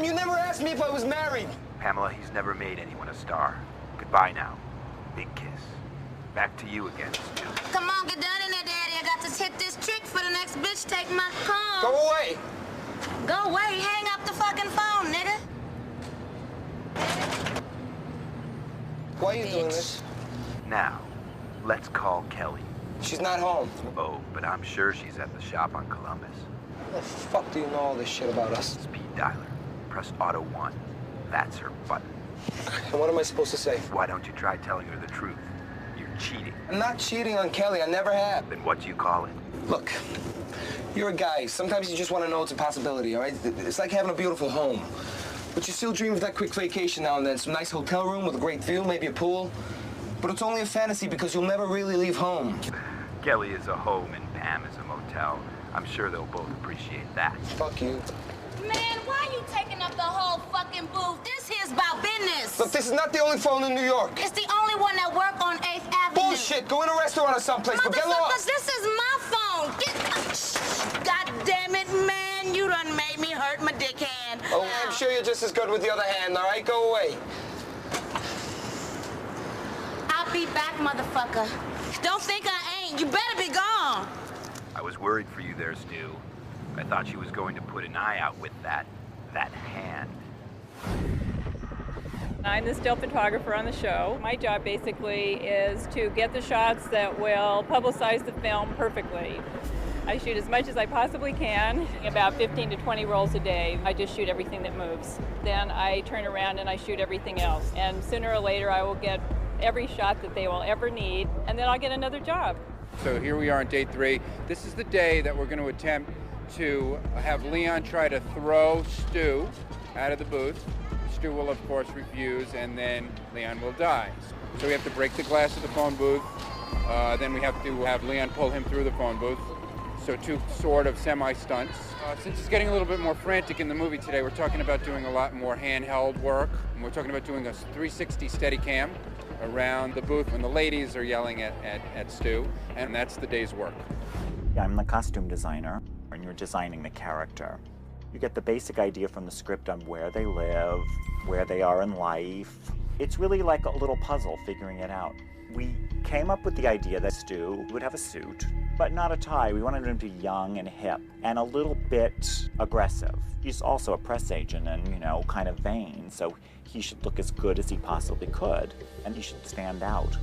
Sam, you never asked me if I was married. Pamela, he's never made anyone a star. Goodbye now. Big kiss. Back to you again, Stu. Come on, get down in there, Daddy. I got to hit this trick for the next bitch take my call. Go away. Go away. Hang up the fucking phone, nigga. Why are you doing this? Now, let's call Kelly. She's not home. Oh, but I'm sure she's at the shop on Columbus. How the fuck do you know all this shit about us? Speed dialer. Press auto 1. That's her button. And what am I supposed to say? Why don't you try telling her the truth? You're cheating. I'm not cheating on Kelly. I never have. Then what do you call it? Look, you're a guy. Sometimes you just want to know it's a possibility, all right? It's like having a beautiful home. But you still dream of that quick vacation now and then. Some nice hotel room with a great view, maybe a pool. But it's only a fantasy because you'll never really leave home. Kelly is a home and Pam is a motel. I'm sure they'll both appreciate that. Fuck you. Man, why are you taking up the whole fucking booth? This here's about business. Look, this is not the only phone in New York. It's the only one that work on 8th Avenue. Bullshit. Go in a restaurant or someplace, but get lost. This is my phone. God damn it, man. You done made me hurt my dick hand. Oh, I'm sure you're just as good with the other hand, all right? Go away. I'll be back, motherfucker. Don't think I ain't. You better be gone. I was worried for you there, Stu. I thought she was going to put an eye out with that hand. I'm the still photographer on the show. My job basically is to get the shots that will publicize the film perfectly. I shoot as much as I possibly can, about 15 to 20 rolls a day. I just shoot everything that moves. Then I turn around and I shoot everything else. And sooner or later I will get every shot that they will ever need, and then I'll get another job. So here we are on day 3. This is the day that we're going to attempt to have Leon try to throw Stu out of the booth. Stu will, of course, refuse, and then Leon will die. So we have to break the glass of the phone booth. Then we have to have Leon pull him through the phone booth. So 2 sort of semi-stunts. Since it's getting a little bit more frantic in the movie today, we're talking about doing a lot more handheld work. And we're talking about doing a 360 Steadicam around the booth when the ladies are yelling at Stu, and that's the day's work. I'm the costume designer, and you're designing the character. You get the basic idea from the script on where they live, where they are in life. It's really like a little puzzle figuring it out. We came up with the idea that Stu would have a suit, but not a tie. We wanted him to be young and hip and a little bit aggressive. He's also a press agent and, you know, kind of vain, so he should look as good as he possibly could, and he should stand out,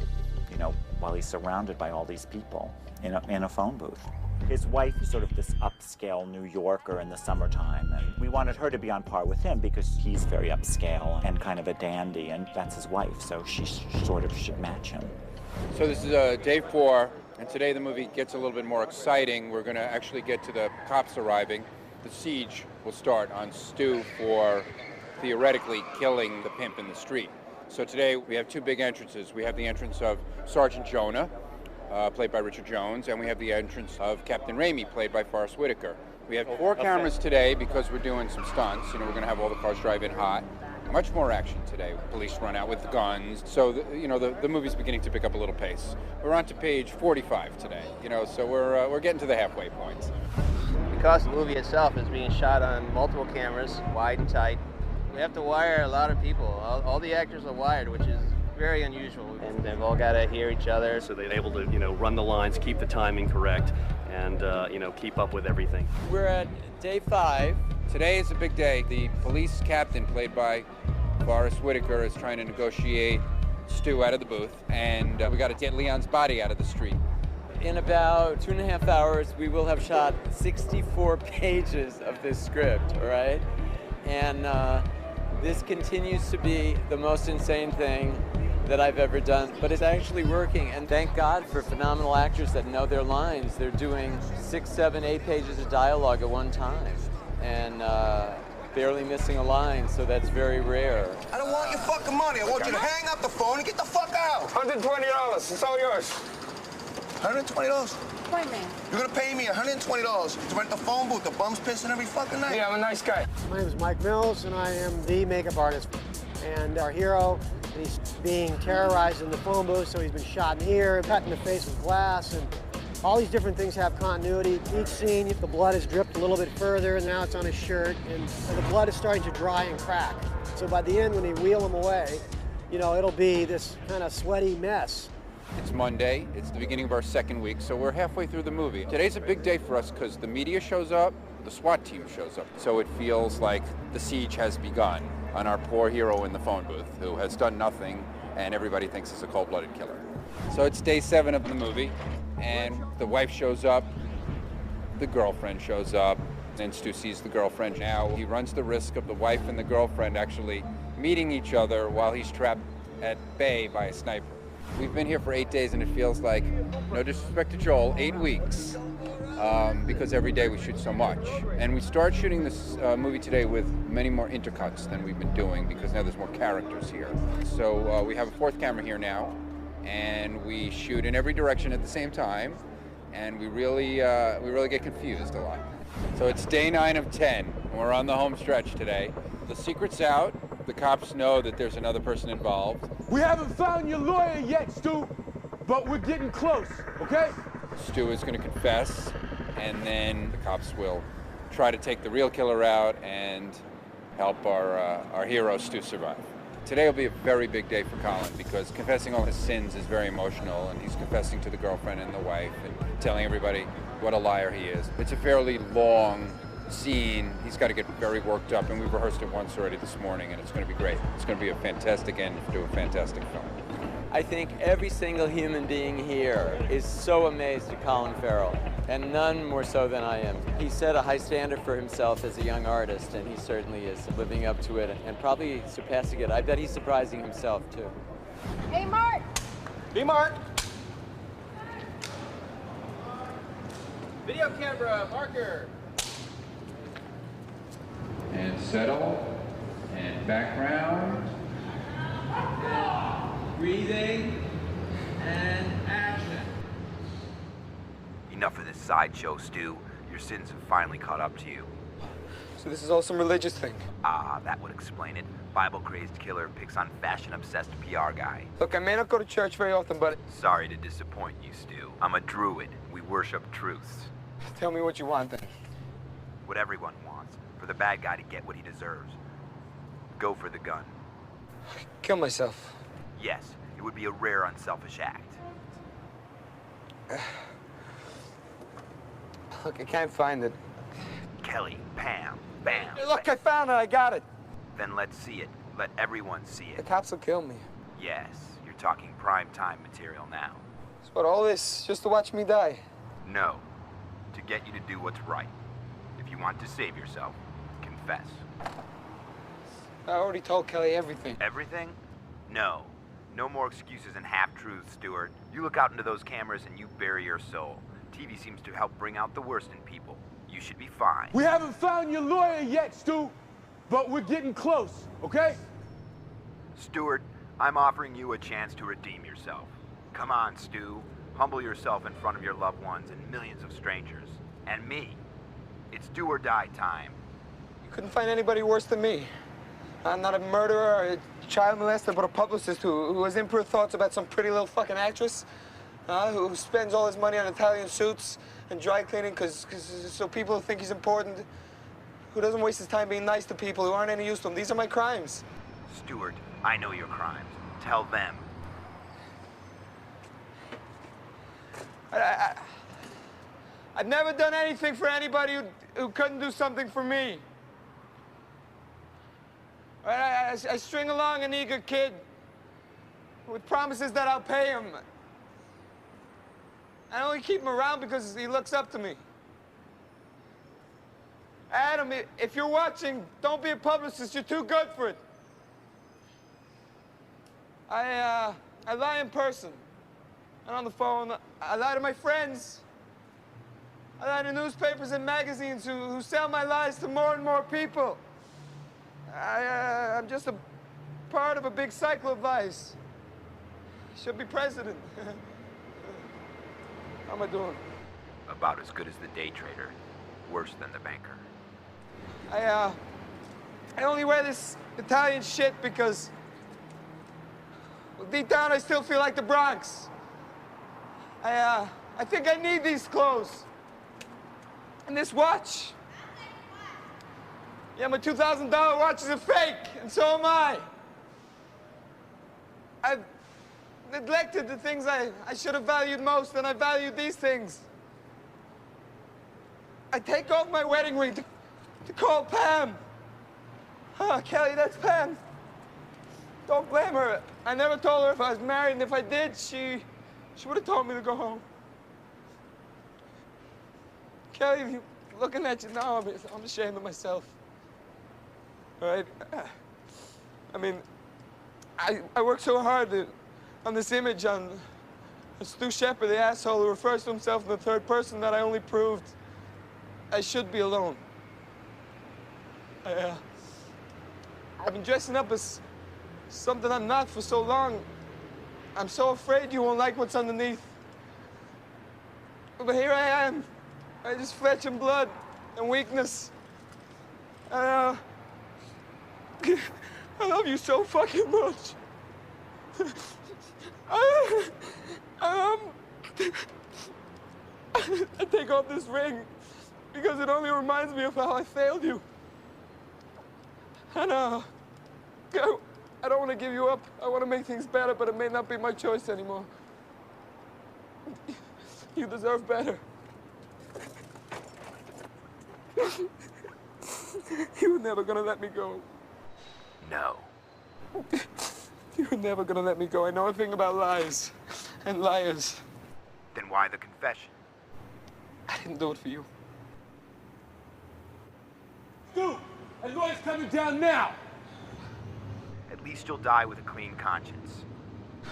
you know, while he's surrounded by all these people in a phone booth. His wife is sort of this upscale New Yorker in the summertime, and we wanted her to be on par with him because he's very upscale and kind of a dandy, and that's his wife, so she sort of should match him. So this is day 4, and today the movie gets a little bit more exciting. We're going to actually get to the cops arriving. The siege will start on Stu for theoretically killing the pimp in the street. So today we have 2 big entrances. We have the entrance of Sergeant Jonah, played by Richard Jones, and we have the entrance of Captain Ramey, played by Forrest Whitaker. We have 4 cameras today because we're doing some stunts. You know, we're going to have all the cars drive in hot. Much more action today. Police run out with guns. So, the movie's beginning to pick up a little pace. We're on to page 45 today, you know, so we're getting to the halfway point. Because the movie itself is being shot on multiple cameras, wide and tight, we have to wire a lot of people. All the actors are wired, which is very unusual, and they've all got to hear each other. So they're able to, run the lines, keep the timing correct, and, keep up with everything. We're at day 5. Today is a big day. The police captain, played by Forrest Whitaker, is trying to negotiate Stu out of the booth, and we got to get Leon's body out of the street. In about 2.5 hours, we will have shot 64 pages of this script, all right? And this continues to be the most insane thing that I've ever done, but it's actually working, and thank God for phenomenal actors that know their lines. They're doing 6, 7, 8 pages of dialogue at one time, and barely missing a line, so that's very rare. I don't want your fucking money. I want you to hang up the phone and get the fuck out. $120. It's all yours. $120? Wait a minute. You're gonna pay me $120 to rent the phone booth. The bum's pissing every fucking night. Yeah, I'm a nice guy. My name is Mike Mills, and I am the makeup artist. And our hero, he's being terrorized in the phone booth, so he's been shot in the ear, cut in the face with glass, and All these different things have continuity. Each scene, the blood has dripped a little bit further, and now it's on his shirt, and the blood is starting to dry and crack. So by the end, when they wheel him away, you know, it'll be this kind of sweaty mess. It's Monday, it's the beginning of our second week, so we're halfway through the movie. Today's a big day for us because the media shows up, the SWAT team shows up. So it feels like the siege has begun on our poor hero in the phone booth who has done nothing and everybody thinks he's a cold-blooded killer. So it's day 7 of the movie and the wife shows up, the girlfriend shows up, and Stu sees the girlfriend. Now he runs the risk of the wife and the girlfriend actually meeting each other while he's trapped at bay by a sniper. We've been here for 8 days and it feels like, no disrespect to Joel, 8 weeks. Because every day we shoot so much. And we start shooting this movie today with many more intercuts than we've been doing because now there's more characters here. So we have a 4th camera here now and we shoot in every direction at the same time and we really get confused a lot. So it's day 9 of 10 and we're on the home stretch today. The secret's out. The cops know that there's another person involved. We haven't found your lawyer yet, Stu, but we're getting close, okay? Stu is going to confess, and then the cops will try to take the real killer out and help our hero, Stu, survive. Today will be a very big day for Collin because confessing all his sins is very emotional, and he's confessing to the girlfriend and the wife and telling everybody what a liar he is. It's a fairly long scene. He's got to get very worked up, and we've rehearsed it once already this morning, and it's going to be great. It's going to be a fantastic end to a fantastic film. I think every single human being here is so amazed at Collin Farrell, and none more so than I am. He set a high standard for himself as a young artist, and he certainly is living up to it and probably surpassing it. I bet he's surprising himself, too. Hey, Mark! Hey, Mark! Video camera, marker! And settle, and background. Breathing, and action. Enough of this sideshow, Stu. Your sins have finally caught up to you. So this is all some religious thing? Ah, that would explain it. Bible-crazed killer picks on fashion-obsessed PR guy. Look, I may not go to church very often, but... Sorry to disappoint you, Stu. I'm a druid. We worship truths. Tell me what you want, then. What everyone wants. For the bad guy to get what he deserves. Go for the gun. Kill myself. Yes, it would be a rare, unselfish act. Look, I can't find it. Kelly, Pam, bam. Hey, look, I found it. I got it. Then let's see it. Let everyone see The it. cops will kill me. Yes, you're talking prime time material now. So what, all this just to watch me die? No, to get you to do what's right. If you want to save yourself, confess. I already told Kelly everything. Everything? No. No more excuses and half-truths, Stuart. You look out into those cameras and you bury your soul. TV seems to help bring out the worst in people. You should be fine. We haven't found your lawyer yet, Stu, but we're getting close, okay? Stuart, I'm offering you a chance to redeem yourself. Come on, Stu. Humble yourself in front of your loved ones and millions of strangers. And me. It's do or die time. You couldn't find anybody worse than me. I'm not a murderer or a child molester, but a publicist who has impure thoughts about some pretty little fucking actress, who spends all his money on Italian suits and dry cleaning so people think he's important, who doesn't waste his time being nice to people who aren't any use to him. These are my crimes. Stuart, I know your crimes. Tell them. I've never done anything for anybody who couldn't do something for me. I string along an eager kid with promises that I'll pay him. I only keep him around because he looks up to me. Adam, if you're watching, don't be a publicist. You're too good for it. I lie in person and on the phone. I lie to my friends. I lie to newspapers and magazines who sell my lies to more and more people. I'm just a part of a big cycle of lies. I should be president. How am I doing? About as good as the day trader. Worse than the banker. I only wear this Italian shit because, well, deep down I still feel like the Bronx. I I think I need these clothes. And this watch. Yeah, my $2,000 watch is a fake, and so am I. I've neglected the things I should have valued most, and I valued these things. I take off my wedding ring to call Pam. Kelly, that's Pam. Don't blame her. I never told her if I was married, and if I did, she would have told me to go home. Kelly, looking at you now, I'm ashamed of myself. All right? I mean, I worked so hard on this image on Stu Shepard, the asshole who refers to himself in the third person, that I only proved I should be alone. I've been dressing up as something I'm not for so long. I'm so afraid you won't like what's underneath. But here I am. I just flesh and blood and weakness. I love you so fucking much. I take off this ring because it only reminds me of how I failed you. And I don't want to give you up. I want to make things better, but it may not be my choice anymore. You deserve better. You were never gonna let me go. No. You were never gonna let me go. I know a thing about lies and liars. Then why the confession? I didn't do it for you. No, and Lloyd's coming down now. At least you'll die with a clean conscience.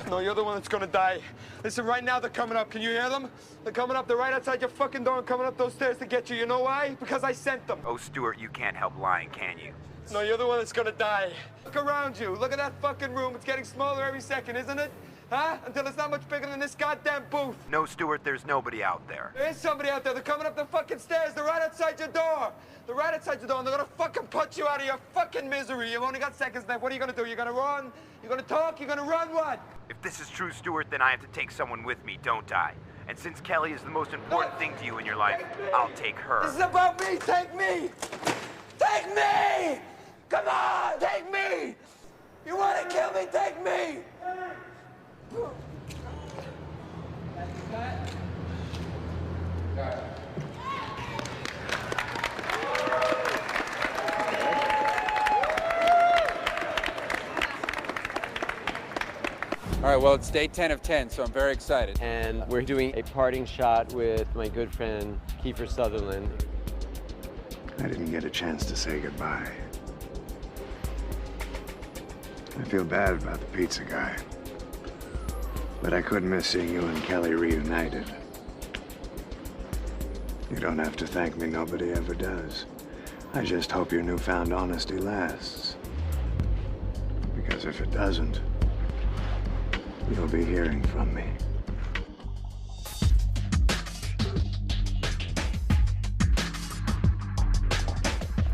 No, you're the one that's gonna die. Listen, right now they're coming up. Can you hear them? They're coming up. They're right outside your fucking door and coming up those stairs to get you. You know why? Because I sent them. Oh, Stuart, you can't help lying, can you? No, you're the one that's gonna die. Look around you. Look at that fucking room. It's getting smaller every second, isn't it? Huh? Until it's not much bigger than this goddamn booth. No, Stuart, there's nobody out there. There is somebody out there. They're coming up the fucking stairs. They're right outside your door. They're right outside your door, and they're gonna fucking punch you out of your fucking misery. You've only got seconds left. What are you gonna do? You're gonna run? You're gonna talk? You're gonna run? What? If this is true, Stuart, then I have to take someone with me, don't I? And since Kelly is the most important thing to you in your life, I'll take her. This is about me. Take me. Take me. Come on, take me. You wanna kill me? Take me. All right, well, it's day 10 of 10, so I'm very excited. And we're doing a parting shot with my good friend, Kiefer Suthrland. I didn't get a chance to say goodbye. I feel bad about the pizza guy. But I couldn't miss seeing you and Kelly reunited. You don't have to thank me, nobody ever does. I just hope your newfound honesty lasts. Because if it doesn't, you'll be hearing from me.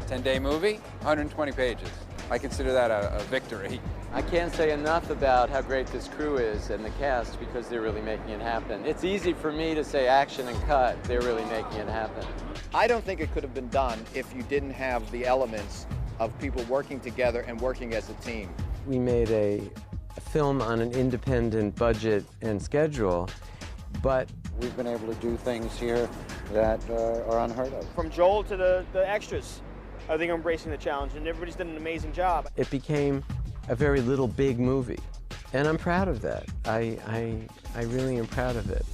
Ten-day movie, 120 pages. I consider that a victory. I can't say enough about how great this crew is and the cast because they're really making it happen. It's easy for me to say action and cut. They're really making it happen. I don't think it could have been done if you didn't have the elements of people working together and working as a team. We made a film on an independent budget and schedule, but we've been able to do things here that are unheard of. From Joel to the extras, I think I'm embracing the challenge, and everybody's done an amazing job. it became a very little big movie, and I'm proud of that. I really am proud of it.